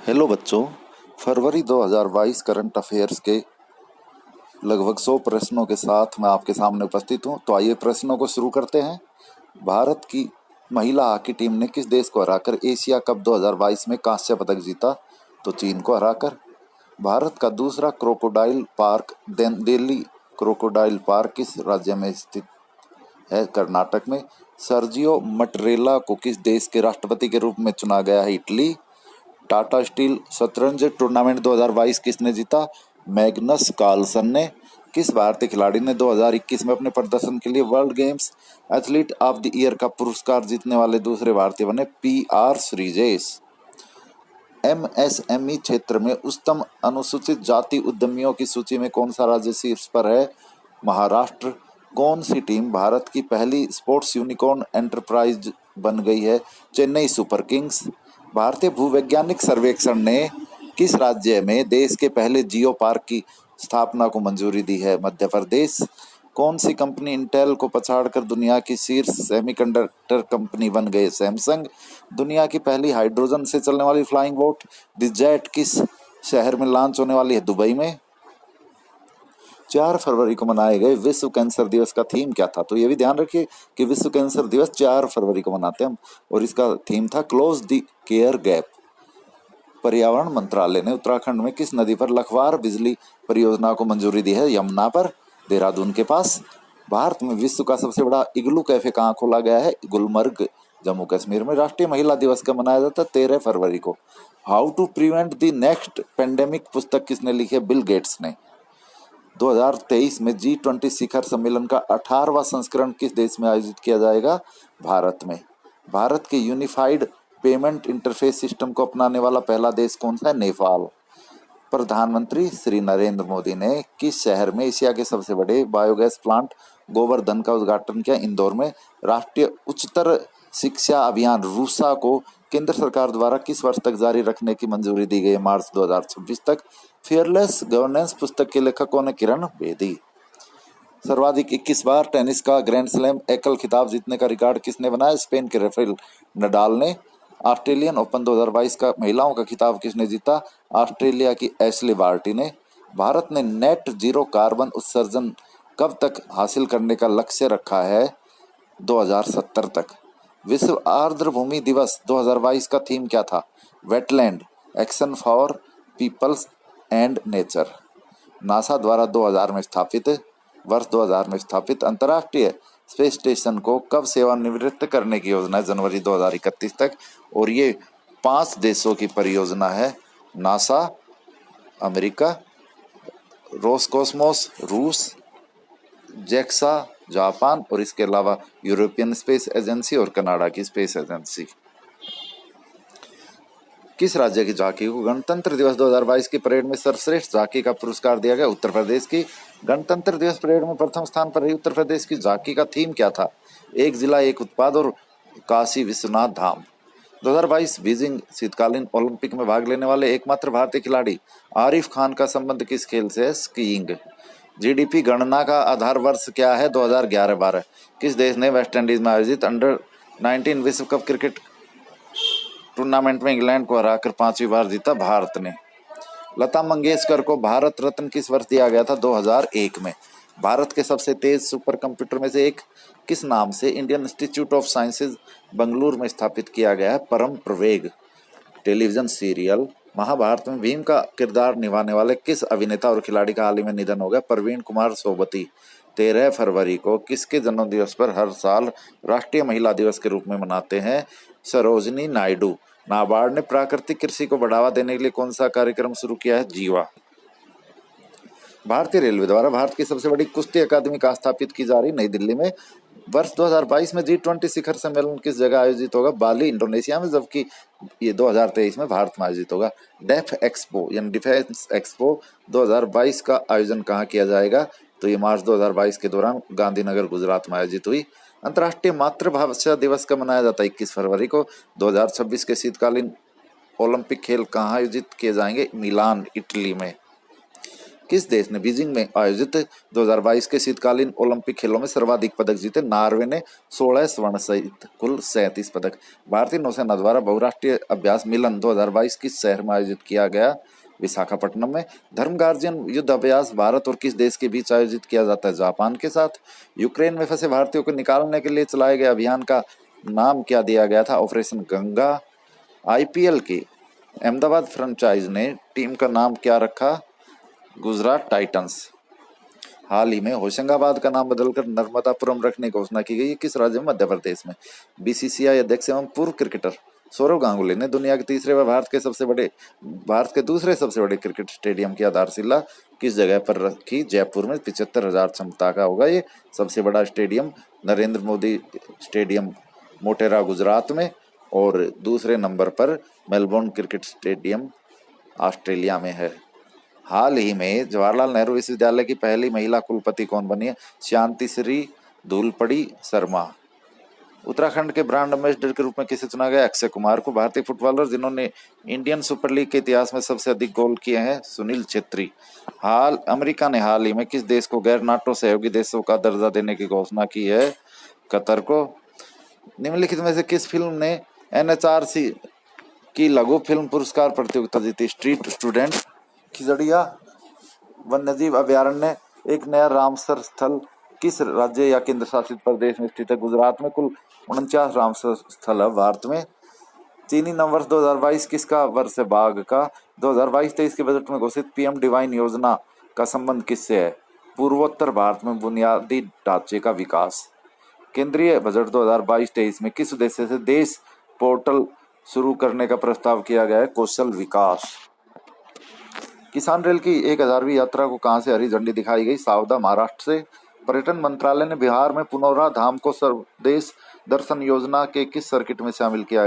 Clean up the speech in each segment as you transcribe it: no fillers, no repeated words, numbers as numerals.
Hello बच्चों। फरवरी 2022 current affairs के लगभग 100 प्रश्नों के साथ मैं आपके सामने उपस्थित हूं। तो आइए प्रश्नों को शुरू करते हैं। भारत की महिला हॉकी टीम ने किस देश को हराकर एशिया कप 2022 में कांस्य पदक जीता? तो चीन को हराकर। भारत का दूसरा crocodile park Delhi crocodile park किस राज्य में स्थित है? कर्नाटक में। सर्जियो मटरेला को किस देश के राष्ट्रपति के रूप में चुना गया है? इटली। टाटा स्टील शतरंज टूर्नामेंट 2022 किसने जीता? मैग्नस कार्लसन ने। किस भारतीय खिलाड़ी ने 2021 में अपने प्रदर्शन के लिए world games athlete of the year का पुरस्कार जीतने वाले दूसरे भारतीय बने? PR श्रीजेश। MSME क्षेत्र में उच्चतम अनुसूचित जाति उद्यमियों की सूची में कौन सा राज्य शीर्ष पर है? महाराष्ट्र। कौन सी टीम भारत की पहली स्पोर्ट्स यूनिकॉर्न एंटरप्राइज बन गई है? Chennai super Kings. भारतीय भूवैज्ञानिक सर्वेक्षण ने किस राज्य में देश के पहले जियो पार्क की स्थापना को मंजूरी दी है? मध्य प्रदेश। कौन सी कंपनी इंटेल को पछाड़कर दुनिया की शीर्ष सेमीकंडक्टर कंपनी बन गई? सैमसंग। दुनिया की पहली हाइड्रोजन से चलने वाली फ्लाइंग बोट द जेट किस शहर में लॉन्च होने वाली है? दुबई में। 4 फरवरी को मनाए गए विश्व कैंसर दिवस का थीम क्या था? तो ये भी ध्यान रखिए कि विश्व कैंसर दिवस 4 फरवरी को मनाते हैं हम, और इसका थीम था क्लोज द केयर गैप। पर्यावरण मंत्रालय ने उत्तराखंड में किस नदी पर लखवार बिजली परियोजना को मंजूरी दी है? यमुना पर, देहरादून के पास। भारत में विश्व का सबसे बड़ा इग्लू कैफे कहाँ खोला गया है? गुलमर्ग, जम्मू कश्मीर में। राष्ट्रीय महिला दिवस का मनाया जाता है 13 फरवरी को। How to prevent the next pandemic पुस्तक किसने लिखी है? बिल गेट्स ने। 2023 में G20 शिखर सम्मेलन का 18वां संस्करण किस देश में आयोजित किया जाएगा? भारत में। भारत के यूनिफाइड पेमेंट इंटरफेस सिस्टम को अपनाने वाला पहला देश कौन सा है? नेपाल। प्रधानमंत्री श्री नरेंद्र मोदी ने किस शहर में एशिया के सबसे बड़े बायोगैस प्लांट गोवर्धन का उद्घाटन किया? इंदौर में। राष्ट्रीय उच्चतर शिक्षा अभियान रूसा को केंद्र सरकार द्वारा किस वर्ष तक जारी रखने की मंजूरी दी गई है? मार्च 2026 तक। फियरलेस गवर्नेंस पुस्तक के लेखक कौन है? किरण बेदी। सर्वाधिक 21 बार टेनिस का ग्रैंड स्लैम एकल खिताब जीतने का रिकॉर्ड किसने बनाया? स्पेन के राफेल नडाल ने। ऑस्ट्रेलियन ओपन 2022 का महिलाओं का खिताब किसने जीता? ऑस्ट्रेलिया की एशले बार्टी ने। भारत ने नेट जीरो कार्बन उत्सर्जन कब तक हासिल करने का लक्ष्य रखा है? 2070 तक। विश्व आर्द्रभूमि दिवस 2022 का थीम क्या था? Wetland action for peoples and nature. NASA द्वारा 2000 में स्थापित अंतर्राष्ट्रीय स्पेस स्टेशन को कब सेवानिवृत्त करने की योजना है? जनवरी 2031 तक। और ये 5 देशों की परियोजना है। नासा अमेरिका, रोसकॉस्मोस रूस, जेक्सा जापान, और इसके अलावा यूरोपियन स्पेस एजेंसी और कनाडा की स्पेस एजेंसी। किस राज्य की झांकी को गणतंत्र दिवस 2022 की परेड में सर्वश्रेष्ठ झांकी का पुरस्कार दिया गया? उत्तर प्रदेश की। गणतंत्र दिवस परेड में प्रथम स्थान पर रही उत्तर प्रदेश की झांकी का थीम क्या था? एक जिला एक उत्पाद और काशी विश्वनाथ धाम। 2022 बीजिंग शीतकालीन ओलंपिक में भाग लेने वाले एकमात्र भारतीय खिलाड़ी आरिफ खान का संबंध किस खेल से है? स्कीइंग। GDP गणना का आधार वर्ष क्या है? 2011-12। किस देश ने वेस्टइंडीज में आयोजित अंडर-19 विश्व कप क्रिकेट टूर्नामेंट में इंग्लैंड को हराकर 5वीं बार जीता? भारत ने। लता मंगेशकर को भारत रत्न किस वर्ष दिया गया था? 2001 में। भारत के सबसे तेज सुपर कंप्यूटर में से एक किस नाम से Indian institute of sciences Bengaluru में स्थापित किया गया है? परम प्रवेग। टेलीविजन सीरियल महाभारत में भीम का किरदार निभाने वाले किस अभिनेता और खिलाड़ी का हाल ही में निधन हो गया? प्रवीण कुमार सोबती। 13 फरवरी को किसके जन्मदिवस पर हर साल राष्ट्रीय महिला दिवस के रूप में मनाते हैं? सरोजनी नायडू। नाबार्ड ने प्राकृतिक कृषि को बढ़ावा देने के लिए कौन सा कार्यक्रम शुरू किया है? जीवा। भारतीय रेलवे द्वारा भारत की सबसे बड़ी कुश्ती अकादमी कहाँ स्थापित की जा रही? नई दिल्ली में। वर्ष 2022 में G20 शिखर सम्मेलन किस जगह आयोजित होगा? बाली, इंडोनेशिया में, जबकि ये 2023 में भारत में आयोजित होगा। डेफ एक्सपो यानी डिफेंस एक्सपो 2022 का आयोजन कहाँ किया जाएगा? तो ये मार्च 2022 के दौरान गांधीनगर, गुजरात में आयोजित हुई। अंतर्राष्ट्रीय मातृभाषा दिवस का मनाया जाता है 21 फरवरी को। 2026 के शीतकालीन ओलंपिक खेल कहाँ आयोजित किए जाएंगे? मिलान, इटली में। किस देश ने बीजिंग में आयोजित 2022 के शीतकालीन ओलंपिक खेलों में सर्वाधिक पदक जीते? नॉर्वे ने 16 स्वर्ण सहित कुल 37 पदक। भारतीय नौसेना द्वारा बहुराष्ट्रीय अभ्यास मिलन 2022 किस शहर में आयोजित किया गया? विशाखापट्टनम में। धर्म गार्जियन युद्ध अभ्यास भारत और किस देश के बीच आयोजित किया जाता है? जापान के साथ। यूक्रेन में फंसे भारतीयों को निकालने के लिए चलाए गए अभियान का नाम क्या दिया गया था? ऑपरेशन गंगा। आईपीएल की अहमदाबाद फ्रेंचाइज ने टीम का नाम क्या रखा? गुजरात टाइटंस। हाल ही में होशंगाबाद का नाम बदलकर नर्मदापुरम रखने की घोषणा की गई। किस राज्य में? मध्य प्रदेश में। बीसीसीआई अध्यक्ष एवं पूर्व क्रिकेटर सौरव गांगुली ने दुनिया के तीसरे व भारत के दूसरे सबसे बड़े क्रिकेट स्टेडियम की आधारशिला किस जगह पर रखी? जयपुर में। 75,000 क्षमता का होगा ये सबसे बड़ा स्टेडियम। नरेंद्र मोदी स्टेडियम मोटेरा गुजरात में, और दूसरे नंबर पर मेलबोर्न क्रिकेट स्टेडियम ऑस्ट्रेलिया में है। हाल ही में जवाहरलाल नेहरू विश्वविद्यालय की पहली महिला कुलपति कौन बनी है? शांति श्री धूलपड़ी शर्मा। उत्तराखंड के ब्रांड एम्बेसडर के रूप में किसे चुना गया? अक्षय कुमार को। भारतीय फुटबॉलर जिन्होंने इंडियन सुपर लीग के इतिहास में सबसे अधिक गोल किए हैं? सुनील छेत्री। अमेरिका ने हाल ही में किस देश को गैर नाटो सहयोगी देशों का दर्जा देने की घोषणा की है? कतर को। निम्नलिखित में से किस फिल्म ने एनएचआरसी की लघु फिल्म पुरस्कार प्रतियोगिता जीती? Street student. खिजड़िया वन्यजीव अभयारण्य एक नया रामसर स्थल किस राज्य या केंद्र शासित प्रदेश में स्थित है? गुजरात में। कुल 49 रामसर स्थल है भारत में। चीनी नववर्ष 2022 किसका वर्ष है? बाघ का। 2022-23 के बजट में घोषित पीएम डिवाइन योजना का संबंध किससे है? पूर्वोत्तर भारत में बुनियादी ढांचे का विकास। केंद्रीय बजट 2022-23 में किस उद्देश्य से देश पोर्टल शुरू करने का प्रस्ताव किया गया है? कौशल विकास। किसान रेल की 1000वीं यात्रा को कहां से हरी झंडी दिखाई गई? सावदा महाराष्ट्र से। पर्यटन मंत्रालय ने बिहार में पुनौरा धाम को सर्वदेश दर्शन योजना के किस सर्किट में शामिल किया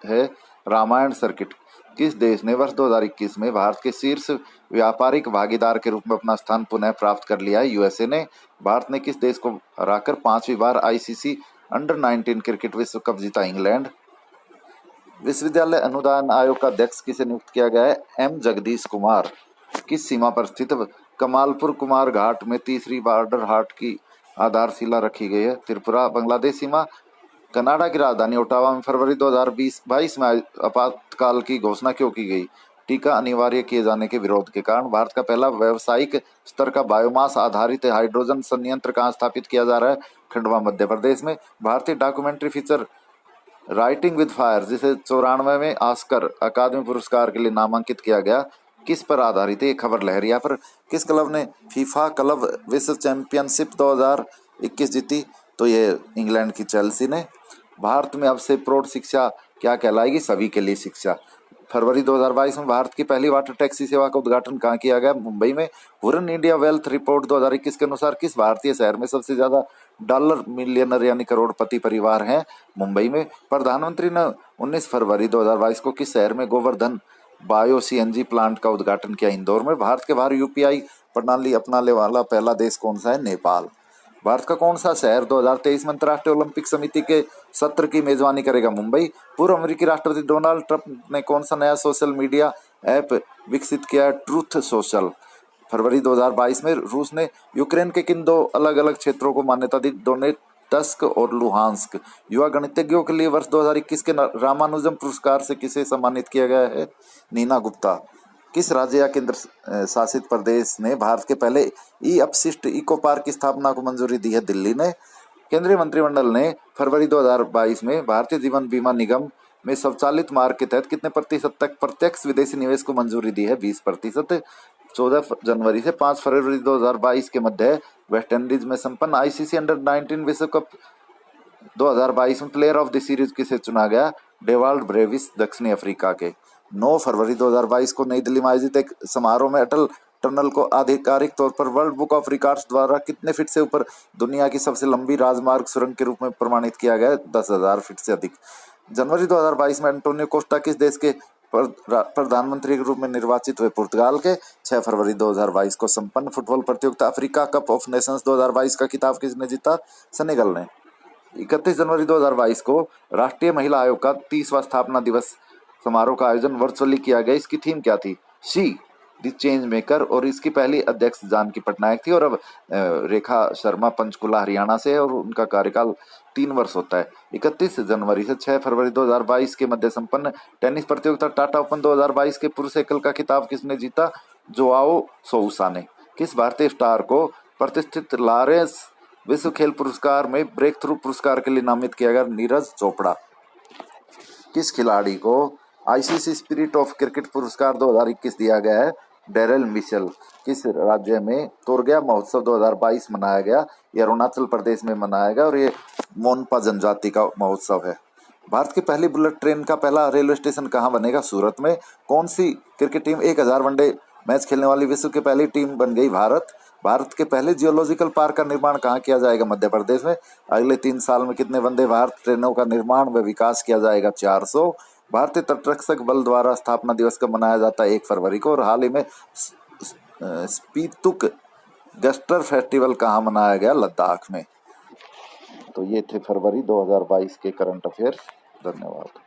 है? रामायण सर्किट। किस देश ने वर्ष 2021 में भारत के शीर्ष व्यापारिक भागीदार के रूप में अपना स्थान पुनः प्राप्त कर लिया है? यूएसए ने। भारत ने किस देश को हराकर 5वीं बार आईसीसी अंडर-19 क्रिकेट विश्व कप जीता? इंग्लैंड। विश्वविद्यालय अनुदान आयोग का अध्यक्ष किसे नियुक्त किया गया है? एम जगदीश कुमार। किस सीमा पर स्थित कमालपुर कुमार घाट में तीसरी बॉर्डर हाट की आधारशिला रखी गई है? त्रिपुरा बांग्लादेश सीमा। कनाडा की राजधानी ओटावा में फरवरी 2022 में आपातकाल की घोषणा क्यों की गई? टीका अनिवार्य किए जाने के विरोध के कारण। भारत का पहला व्यावसायिक स्तर का बायोमास आधारित हाइड्रोजन संयंत्र कहाँ स्थापित किया जा रहा है? खंडवा मध्य प्रदेश में। भारतीय documentary feature writing with fire जिसे 94 में ऑस्कर अकादमी पुरस्कार के लिए नामांकित किया गया, किस पर आधारित है? खबर लहरिया पर। किस क्लब ने फीफा क्लब विश्व चैंपियनशिप 2021 जीती? तो ये इंग्लैंड की चेल्सी ने। भारत में अब से प्रौढ़ शिक्षा क्या कहलाएगी? सभी के लिए शिक्षा। फरवरी 2022 में भारत की पहली वाटर टैक्सी सेवा का उद्घाटन कहाँ किया गया? मुंबई में। हुरन इंडिया वेल्थ रिपोर्ट 2021 के अनुसार किस भारतीय शहर में सबसे ज्यादा डॉलर मिलियनर यानी करोड़पति परिवार हैं? मुंबई में। प्रधानमंत्री ने 19 फरवरी 2022 को किस शहर में गोवर्धन बायो सीएनजी प्लांट का उद्घाटन किया? इंदौर में। भारत के बाहर यूपीआई प्रणाली अपनाने वाला पहला देश कौन सा है? नेपाल। भारत का कौन सा शहर 2023 में अंतर्राष्ट्रीय ओलंपिक समिति के सत्र की मेजबानी करेगा? मुंबई। पूर्व अमेरिकी राष्ट्रपति डोनाल्ड ट्रंप ने कौन सा नया सोशल मीडिया ऐप विकसित किया? Truth social. फरवरी 2022 में रूस ने यूक्रेन के किन 2 अलग अलग क्षेत्रों को मान्यता दी? डोनेत्स्क और लुहांस्क। युवा गणितज्ञों के लिए वर्ष 2021 के रामानुजम पुरस्कार से किसे सम्मानित किया गया है? नीना गुप्ता। किस राज्य या केंद्र शासित प्रदेश ने भारत के पहले ई अपशिष्ट इको पार्क की स्थापना को मंजूरी दी है? दिल्ली ने। केंद्रीय मंत्रिमंडल ने फरवरी 2022 में भारतीय जीवन बीमा निगम में स्वचालित मार्ग के तहत कितने प्रतिशत तक प्रत्यक्ष विदेशी निवेश को मंजूरी दी है? 20%। 14 जनवरी से 5 फरवरी 2022 के मध्य वेस्ट इंडीज में संपन्न आईसीसी अंडर-19 विश्व कप 2022 में प्लेयर ऑफ द सीरीज किसे चुना गया? डेवाल्ड ब्रेविस दक्षिणी अफ्रीका के। 9 फरवरी 2022 को नई दिल्ली में आयोजित एक समारोह में अटल टनल को आधिकारिक तौर पर वर्ल्ड बुक ऑफ रिकॉर्ड्स द्वारा कितने फीट से ऊपर दुनिया की सबसे लंबी राजमार्ग सुरंग के रूप में प्रमाणित किया गया? 10,000 फीट से अधिक। जनवरी 2022 में एंटोनियो कोस्टा किस देश के प्रधानमंत्री के रूप में निर्वाचित हुए? पुर्तगाल के। 6 फरवरी 2022 को संपन्न फुटबॉल प्रतियोगिता अफ्रीका कप ऑफ नेशंस 2022 का खिताब किसने जीता? सेनेगल ने। 31 जनवरी 2022 को राष्ट्रीय महिला आयोग का 30वां स्थापना दिवस समारोह का आयोजन वर्चुअली किया गया। इसकी थीम क्या थी? शी दी चेंज मेकर, और इसकी पहली अध्यक्ष जानकी पटनायक थी। और अब रेखा शर्मा पंचकुला हरियाणा से है और उनका कार्यकाल 3 वर्ष होता है। 31 जनवरी से 6 फरवरी 2022 के मध्य संपन्न टेनिस प्रतियोगिता टाटा ओपन 2022 के पुरुष एकल का खिताब किसने जीता? जोआओ सोउसा ने। किस भारतीय स्टार को प्रतिष्ठित लॉरेंस विश्व खेल पुरस्कार में ब्रेक थ्रू पुरस्कार के लिए नामित किया गया? नीरज चोपड़ा। किस खिलाड़ी को आईसीसी स्पिरिट ऑफ क्रिकेट पुरस्कार 2021 दिया गया है? Daryl Mitchell. किस राज्य में तोरगया महोत्सव 2022 मनाया गया? ये अरुणाचल प्रदेश में मनाया गया और ये मोनपा जनजाति का महोत्सव है। भारत की पहली बुलेट ट्रेन का पहला रेलवे स्टेशन कहाँ बनेगा? सूरत में। कौन सी क्रिकेट टीम 1000 वनडे मैच खेलने वाली विश्व की पहली टीम बन गई? भारत। भारत के पहले जियोलॉजिकल पार्क का निर्माण कहाँ किया जाएगा? मध्य प्रदेश में। अगले 3 साल में कितने वंदे भारत ट्रेनों का निर्माण व विकास किया जाएगा? 400। भारतीय तटरक्षक बल द्वारा स्थापना दिवस कब मनाया जाता है? 1 फरवरी को। और हाल ही में स्पीतुक गस्टर फेस्टिवल कहाँ मनाया गया? लद्दाख में। तो ये थे फरवरी 2022 के करंट अफेयर्स। धन्यवाद।